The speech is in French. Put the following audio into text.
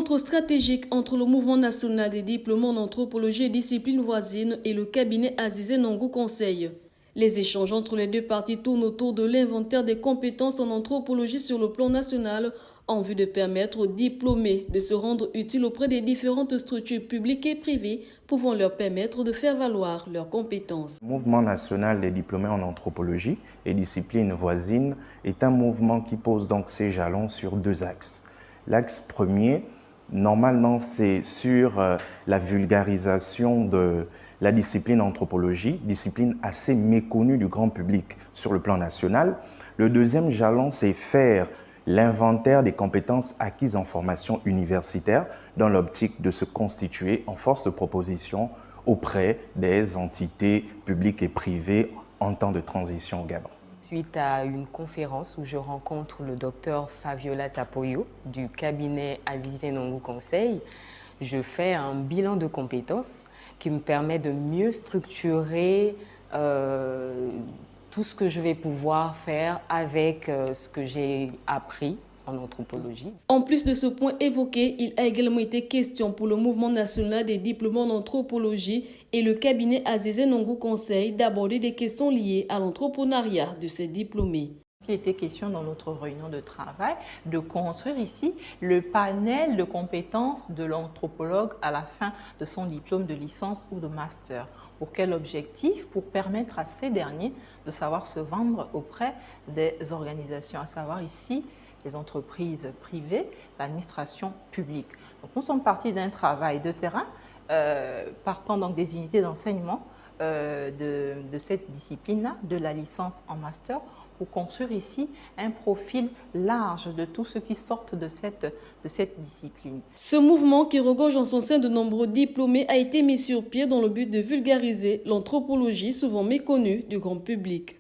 rencontre stratégique entre le Mouvement national des diplômes en anthropologie et disciplines voisines et le cabinet Azizé Nongou Conseil. Les échanges entre les deux parties tournent autour de l'inventaire des compétences en anthropologie sur le plan national en vue de permettre aux diplômés de se rendre utiles auprès des différentes structures publiques et privées pouvant leur permettre de faire valoir leurs compétences. Le Mouvement national des diplômés en anthropologie et disciplines voisines est un mouvement qui pose donc ses jalons sur deux axes. L'axe premier, normalement, c'est sur la vulgarisation de la discipline anthropologie, discipline assez méconnue du grand public sur le plan national. Le deuxième jalon, c'est faire l'inventaire des compétences acquises en formation universitaire dans l'optique de se constituer en force de proposition auprès des entités publiques et privées en temps de transition au Gabon. Suite à une conférence où je rencontre le docteur Fabiola Tapoyo du cabinet Azizé Nongou Conseil, je fais un bilan de compétences qui me permet de mieux structurer tout ce que je vais pouvoir faire avec ce que j'ai appris en anthropologie. En plus de ce point évoqué, il a également été question pour le Mouvement national des diplômes en anthropologie et le cabinet Azizé Nongou Conseil d'aborder des questions liées à l'entrepreneuriat de ces diplômés. Il était question dans notre réunion de travail de construire ici le panel de compétences de l'anthropologue à la fin de son diplôme de licence ou de master. Pour quel objectif? Pour permettre à ces derniers de savoir se vendre auprès des organisations, à savoir ici les entreprises privées, l'administration publique. Donc nous sommes partis d'un travail de terrain, partant donc des unités d'enseignement de cette discipline-là, de la licence en master, pour construire ici un profil large de tous ceux qui sortent de cette discipline. Ce mouvement, qui regorge en son sein de nombreux diplômés, a été mis sur pied dans le but de vulgariser l'anthropologie souvent méconnue du grand public.